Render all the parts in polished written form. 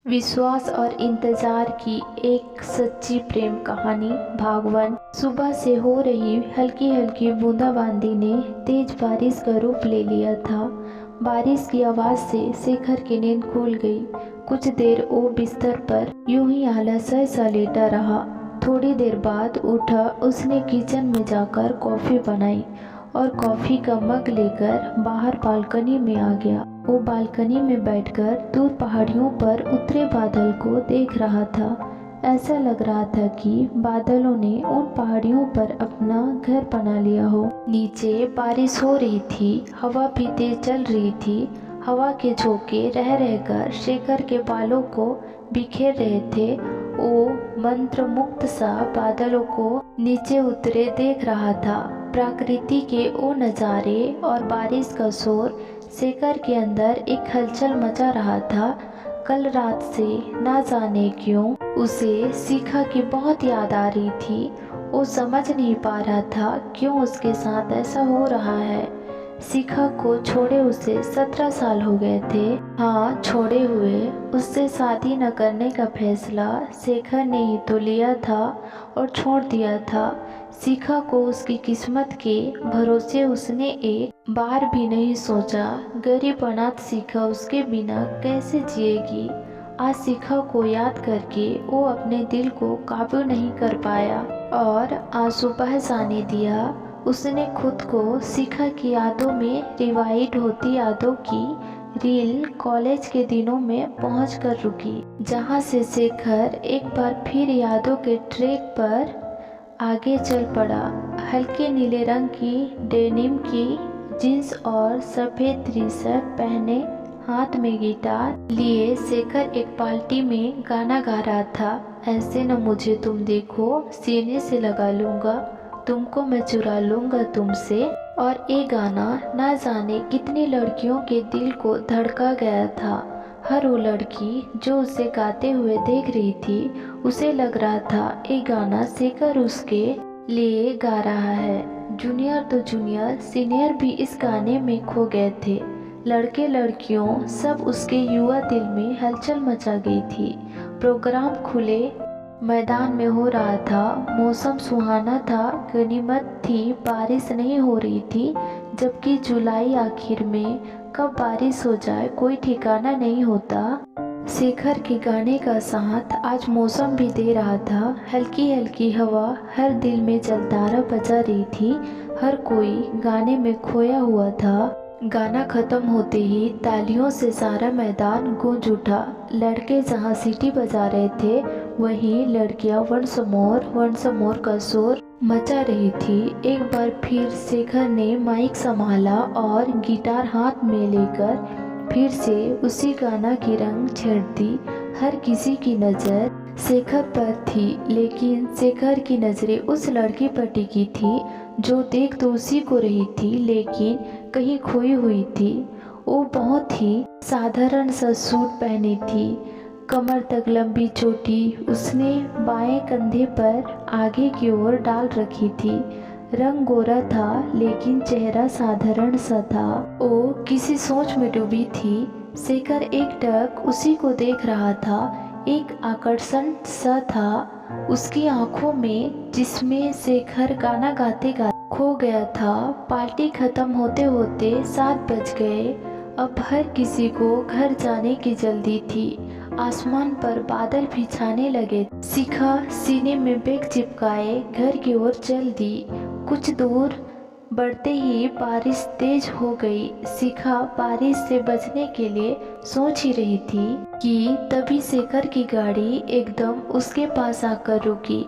विश्वास और इंतजार की एक सच्ची प्रेम कहानी भाग 1। सुबह से हो रही हल्की हल्की बूंदाबांदी ने तेज बारिश का रूप ले लिया था। बारिश की आवाज़ से शेखर की नींद खुल गई। कुछ देर वो बिस्तर पर यूं ही आलस्य सा लेटा रहा। थोड़ी देर बाद उठा। उसने किचन में जाकर कॉफ़ी बनाई और कॉफ़ी का मग लेकर बाहर बालकनी में आ गया। वो बालकनी में बैठकर दूर पहाड़ियों पर उतरे बादल को देख रहा था। ऐसा लग रहा था कि बादलों ने उन पहाड़ियों पर अपना घर बना लिया हो। नीचे बारिश हो रही थी, हवा भी तेज चल रही थी। हवा के झोंके रह रहकर शेखर के बालों को बिखेर रहे थे। वो मंत्र मुक्त सा बादलों को नीचे उतरे देख रहा था। प्रकृति के वो नज़ारे और बारिश का शोर शेखर के अंदर एक हलचल मचा रहा था। कल रात से ना जाने क्यों उसे शिखा की बहुत याद आ रही थी। वो समझ नहीं पा रहा था क्यों उसके साथ ऐसा हो रहा है। शिखा को छोड़े उसे 17 साल हो गए थे। हाँ, छोड़े हुए। उससे शादी न करने का फैसला शेखर ने ही तो लिया था और छोड़ दिया था। शिखा को उसकी किस्मत के भरोसे उसने एक बार भी नहीं सोचा। गरीब अनाथ शिखा उसके बिना कैसे जिएगी। आज शिखा को याद करके वो अपने दिल को काबू नहीं कर पाया और आंसू बह जाने दिया। उसने खुद को शिखा की यादों में रिवाइड होती यादों की रील कॉलेज के दिनों में पहुंचकर रुकी, जहां से शेखर एक बार फिर यादों के ट्रैक पर आगे चल पड़ा। हल्के नीले रंग की डेनिम की जींस और सफ़ेद टी शर्ट पहने, हाथ में गिटार लिए शेखर एक पार्टी में गाना गा रहा था। ऐसे न मुझे तुम देखो, सीने से लगा लूँगा, तुमको मैं चुरा लूँगा तुमसे। और ये गाना ना जाने कितनी लड़कियों के दिल को धड़का गया था। हर वो लड़की जो उसे गाते हुए देख रही थी, उसे लग रहा था ये गाना शेखर उसके लिए गा रहा है। जूनियर तो जूनियर, सीनियर भी इस गाने में खो गए थे। लड़के लड़कियों सब उसके युवा दिल में हलचल मचा गई थी। प्रोग्राम खुले मैदान में हो रहा था। मौसम सुहाना था, गनीमत थी बारिश नहीं हो रही थी, जबकि जुलाई आखिर में कब बारिश हो जाए कोई ठिकाना नहीं होता। शेखर के गाने का साथ आज मौसम भी दे रहा था। हल्की हल्की हवा हर दिल में जलधारा बजा रही थी। हर कोई गाने में खोया हुआ था। गाना खत्म होते ही तालियों से सारा मैदान गूंज उठा। लड़के जहां सीटी बजा रहे थे, वहीं लड़कियां वंस मोर का शोर मचा रही थी। एक बार फिर शेखर ने माइक संभाला और गिटार हाथ में लेकर फिर से उसी गाना की रंग छेड़ दी। हर किसी की नज़र शेखर पर थी, लेकिन शेखर की नज़रें उस लड़की पर टिकी थी जो देख तो उसी को रही थी, लेकिन कहीं खोई हुई थी। वो बहुत ही साधारण सा सूट पहनी थी, कमर तक लंबी चोटी उसने बाएं कंधे पर आगे की ओर डाल रखी थी। रंग गोरा था, लेकिन चेहरा साधारण सा था। वो किसी सोच में डूबी थी। शेखर एकटक उसी को देख रहा था। एक आकर्षण सा था उसकी आंखों में, जिसमें शेखर गाना गाते गाते खो गया था। पार्टी खत्म होते होते 7 बज गए। अब हर किसी को घर जाने की जल्दी थी। आसमान पर बादल भी छाने लगे। शिखा सीने में बैग चिपकाए घर की ओर चल दी। कुछ दूर बढ़ते ही बारिश तेज हो गई। शिखा बारिश से बचने के लिए सोच ही रही थी कि तभी शेखर की गाड़ी एकदम उसके पास आकर रुकी।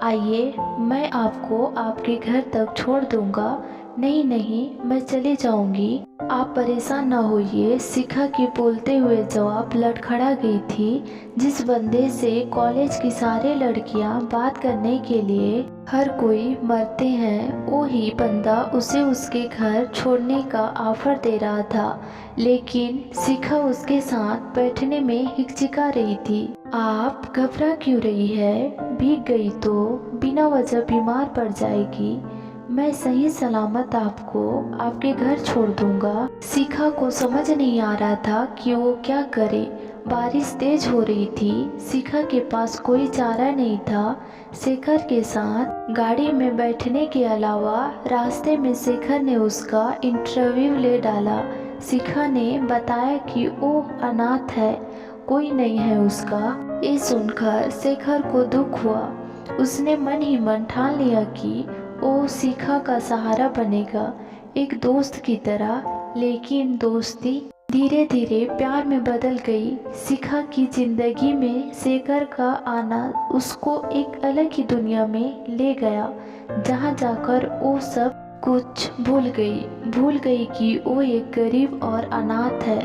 आइए, मैं आपको आपके घर तक छोड़ दूंगा। नहीं नहीं, मैं चली जाऊंगी, आप परेशान ना होइए। शिखा की बोलते हुए जवाब लड़खड़ा गई थी। जिस बंदे से कॉलेज की सारी लड़कियां बात करने के लिए हर कोई मरते हैं, वो ही बंदा उसे उसके घर छोड़ने का ऑफर दे रहा था। लेकिन शिखा उसके साथ बैठने में हिचकिचा रही थी। आप घबरा क्यों रही है? भीग गई तो बिना वजह बीमार पड़ जाएगी। मैं सही सलामत आपको आपके घर छोड़ दूंगा। शिखा को समझ नहीं आ रहा था कि वो क्या करे। बारिश तेज हो रही थी। शिखा के पास कोई चारा नहीं था। शेखर के साथ गाड़ी में बैठने के अलावा रास्ते में शेखर ने उसका इंटरव्यू ले डाला। शिखा ने बताया कि वो अनाथ है, कोई नहीं है उसका। ये सुनकर शेखर को दुख हुआ। उसने मन ही मन ठान लिया कि वो शिखा का सहारा बनेगा, एक दोस्त की तरह। लेकिन दोस्ती धीरे धीरे प्यार में बदल गई। शिखा की जिंदगी में शेखर का आना उसको एक अलग ही दुनिया में ले गया, जहाँ जाकर वो सब कुछ भूल गई कि वो एक गरीब और अनाथ है,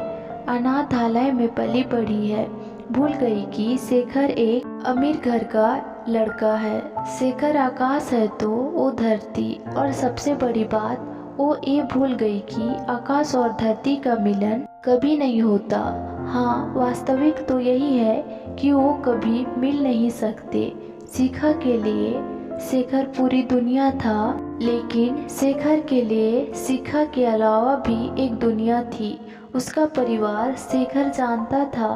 अनाथालय में पली बड़ी है। भूल गई कि शेखर एक अमीर घर का लड़का है। शेखर आकाश है तो वो धरती, और सबसे बड़ी बात वो ये भूल गई कि आकाश और धरती का मिलन कभी नहीं होता। हाँ, वास्तविक तो यही है कि वो कभी मिल नहीं सकते। शिखा के लिए शेखर पूरी दुनिया था, लेकिन शेखर के लिए शिखा के अलावा भी एक दुनिया थी। उसका परिवार शेखर जानता था,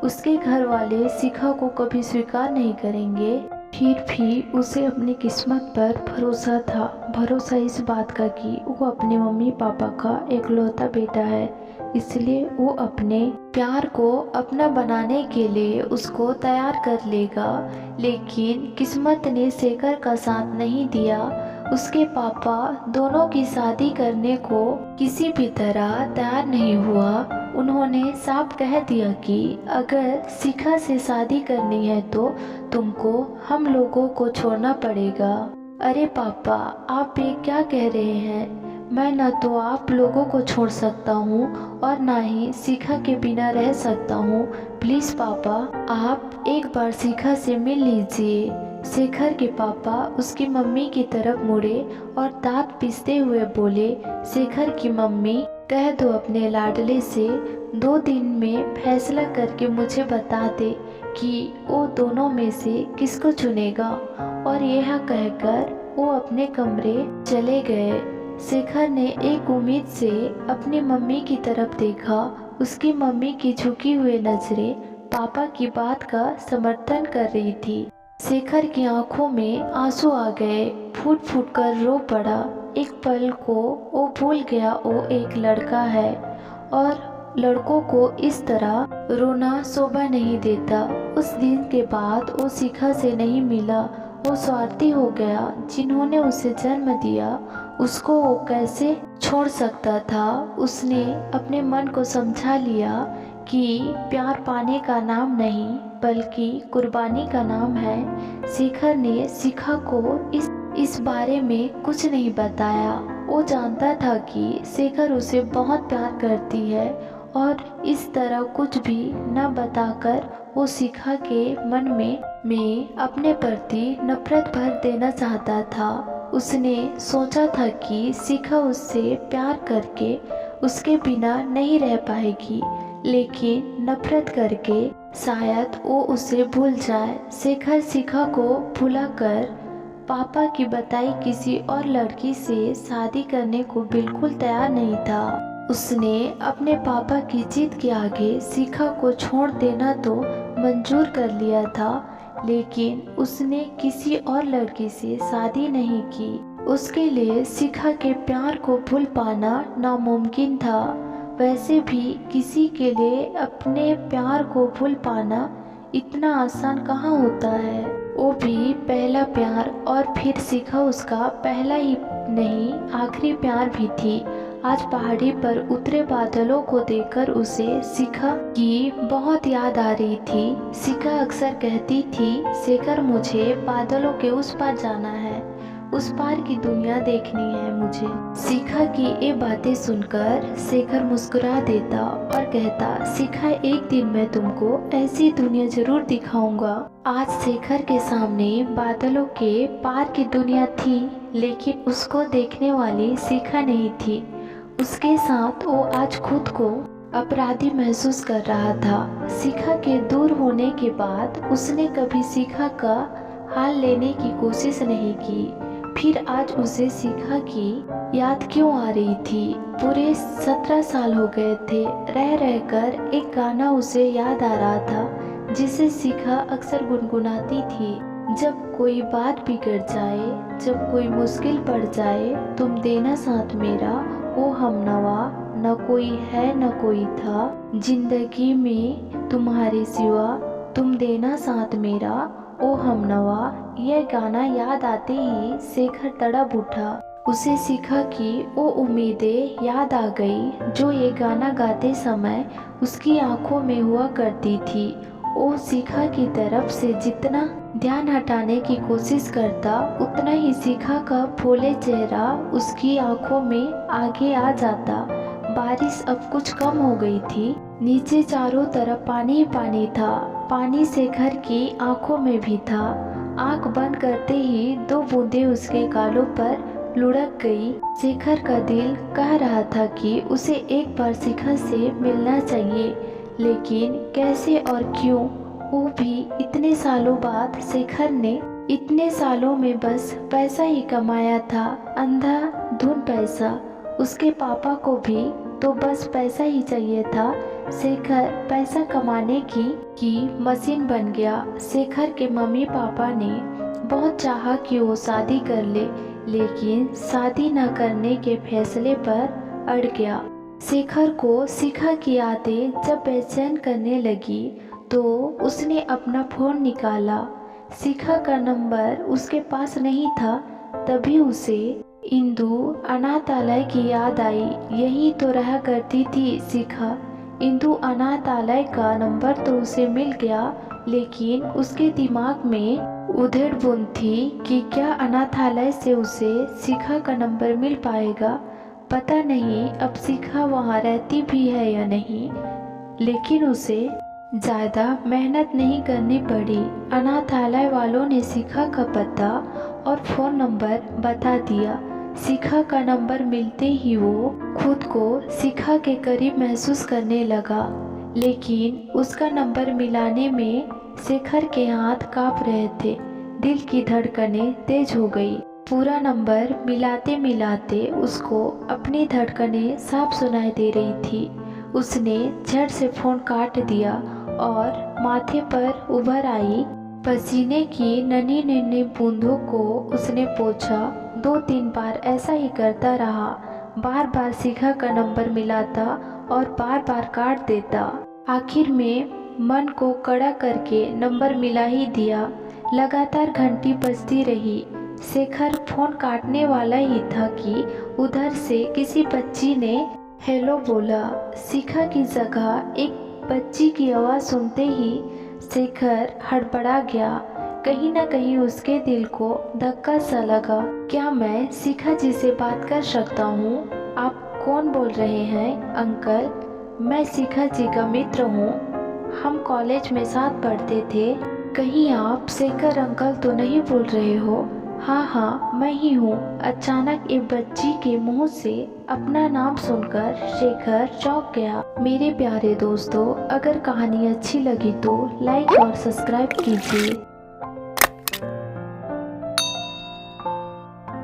उसके घर वाले शिखा को कभी स्वीकार नहीं करेंगे। फिर भी उसे अपनी किस्मत पर भरोसा था। भरोसा इस बात का कि वो अपने मम्मी पापा का एकलौता बेटा है, इसलिए वो अपने प्यार को अपना बनाने के लिए उसको तैयार कर लेगा। लेकिन किस्मत ने शेखर का साथ नहीं दिया। उसके पापा दोनों की शादी करने को किसी भी तरह तैयार नहीं हुआ। उन्होंने साफ कह दिया कि अगर शिखा से शादी करनी है तो तुमको हम लोगों को छोड़ना पड़ेगा। अरे पापा, आप ये क्या कह रहे हैं? मैं न तो आप लोगों को छोड़ सकता हूँ और ना ही शिखा के बिना रह सकता हूँ। प्लीज़ पापा, आप एक बार शिखा से मिल लीजिए। शेखर के पापा उसकी मम्मी की तरफ मुड़े और दांत पीसते हुए बोले, शेखर की मम्मी, कह दो अपने लाडले से 2 दिन में फैसला करके मुझे बता दे कि वो दोनों में से किसको चुनेगा। और यह कहकर वो अपने कमरे चले गए। शेखर ने एक उम्मीद से अपनी मम्मी की तरफ देखा। उसकी मम्मी की झुकी हुई नजरें पापा की बात का समर्थन कर रही थी। शेखर की आंखों में आंसू आ गए, फूट फूट कर रो पड़ा। एक पल को वो भूल गया वो एक लड़का है और लड़कों को इस तरह रोना शोभा नहीं देता। उस दिन के बाद वो शिखा से नहीं मिला। वो स्वार्थी हो गया। जिन्होंने उसे जन्म दिया उसको वो कैसे छोड़ सकता था। उसने अपने मन को समझा लिया कि प्यार पाने का नाम नहीं बल्कि कुर्बानी का नाम है। शेखर ने शिखा को इस बारे में कुछ नहीं बताया। वो जानता था कि शेखर उसे बहुत प्यार करती है और इस तरह कुछ भी न बताकर वो शिखा के मन में अपने प्रति नफरत भर देना चाहता था। उसने सोचा था कि शिखा उससे प्यार करके उसके बिना नहीं रह पाएगी, लेकिन नफरत करके शायद वो उसे भूल जाए। शेखर शिखा को भुलाकर पापा की बताई किसी और लड़की से शादी करने को बिल्कुल तैयार नहीं था। उसने अपने पापा की जिद के आगे शिखा को छोड़ देना तो मंजूर कर लिया था, लेकिन उसने किसी और लड़की से शादी नहीं की। उसके लिए शिखा के प्यार को भूल पाना नामुमकिन था। वैसे भी किसी के लिए अपने प्यार को भूल पाना इतना आसान कहाँ होता है, वो भी पहला प्यार। और फिर शिखा उसका पहला ही नहीं आखिरी प्यार भी थी। आज पहाड़ी पर उतरे बादलों को देखकर उसे शिखा की बहुत याद आ रही थी। शिखा अक्सर कहती थी, शेखर मुझे बादलों के उस पार जाना है, उस पार की दुनिया देखनी है मुझे। शिखा की ये बातें सुनकर शेखर मुस्कुरा देता और कहता, शिखा एक दिन मैं तुमको ऐसी दुनिया जरूर दिखाऊंगा। आज शेखर के सामने बादलों के पार की दुनिया थी, लेकिन उसको देखने वाली शिखा नहीं थी। उसके साथ वो आज खुद को अपराधी महसूस कर रहा था। शिखा के दूर होने के बाद उसने कभी शिखा का हाल लेने की कोशिश नहीं की। फिर आज उसे शिखा की याद क्यों आ रही थी। पूरे 17 साल हो गए थे। रह रहकर एक गाना उसे याद आ रहा था जिसे शिखा अक्सर गुनगुनाती थी। जब कोई बात बिगड़ जाए, जब कोई मुश्किल पड़ जाए, तुम देना साथ मेरा ओ हमनवा, न कोई है न कोई था जिंदगी में तुम्हारे सिवा, तुम देना साथ मेरा ओ हमनवा। यह गाना याद आते ही शेखर तड़प उठा। उसे शिखा की वो उम्मीदें याद आ गई जो ये गाना गाते समय उसकी आंखों में हुआ करती थी। वो शिखा की तरफ से जितना ध्यान हटाने की कोशिश करता, उतना ही शिखा का फूले चेहरा उसकी आंखों में आगे आ जाता। बारिश अब कुछ कम हो गई थी। नीचे चारों तरफ पानी ही पानी था। पानी शेखर की आंखों में भी था। आंख बंद करते ही 2 बूंदें उसके गालों पर लुढ़क गई। शेखर का दिल कह रहा था कि उसे एक बार शिखा से मिलना चाहिए, लेकिन कैसे और क्यों, वो भी इतने सालों बाद। शेखर ने इतने सालों में बस पैसा ही कमाया था, अंधाधुन पैसा। उसके पापा को भी तो बस पैसा ही चाहिए था। शेखर पैसा कमाने की मशीन बन गया। शेखर के मम्मी पापा ने बहुत चाहा कि वो शादी कर ले, लेकिन शादी न करने के फैसले पर अड़ गया। शेखर को शिखा की यादें जब बेचैन करने लगी तो उसने अपना फ़ोन निकाला। शिखा का नंबर उसके पास नहीं था। तभी उसे इंदु अनाथालय की याद आई। यही तो रहा करती थी शिखा। इंदु अनाथालय का नंबर तो उसे मिल गया, लेकिन उसके दिमाग में उधेड़-बुन थी कि क्या अनाथालय से उसे शिखा का नंबर मिल पाएगा। पता नहीं अब शिखा वहाँ रहती भी है या नहीं, लेकिन उसे ज़्यादा मेहनत नहीं करनी पड़ी। अनाथालय वालों ने शिखा का पता और फ़ोन नंबर बता दिया। शिखा का नंबर मिलते ही वो खुद को शिखा के करीब महसूस करने लगा, लेकिन उसका नंबर मिलाने में शेखर के हाथ काँप रहे थे। दिल की धड़कनें तेज हो गई। पूरा नंबर मिलाते मिलाते उसको अपनी धड़कनें साफ सुनाई दे रही थी। उसने झट से फ़ोन काट दिया और माथे पर उभर आई पसीने की नन्ही नन्ही बूंदों को उसने पोंछा। 2-3 बार ऐसा ही करता रहा। बार बार शिखा का नंबर मिलाता और बार बार काट देता। आखिर में मन को कड़ा करके नंबर मिला ही दिया। लगातार घंटी बजती रही। शेखर फ़ोन काटने वाला ही था कि उधर से किसी बच्ची ने हेलो बोला। शिखा की जगह एक बच्ची की आवाज़ सुनते ही शेखर हड़बड़ा गया। कहीं ना कहीं उसके दिल को धक्का सा लगा। क्या मैं शिखा जी से बात कर सकता हूँ? आप कौन बोल रहे हैं अंकल? मैं शिखा जी का मित्र हूँ। हम कॉलेज में साथ पढ़ते थे। कहीं आप शेखर अंकल तो नहीं बोल रहे हो? हाँ हाँ मैं ही हूँ। अचानक एक बच्ची के मुंह से अपना नाम सुनकर शेखर चौंक गया। मेरे प्यारे दोस्तों, अगर कहानी अच्छी लगी तो लाइक और सब्सक्राइब कीजिए।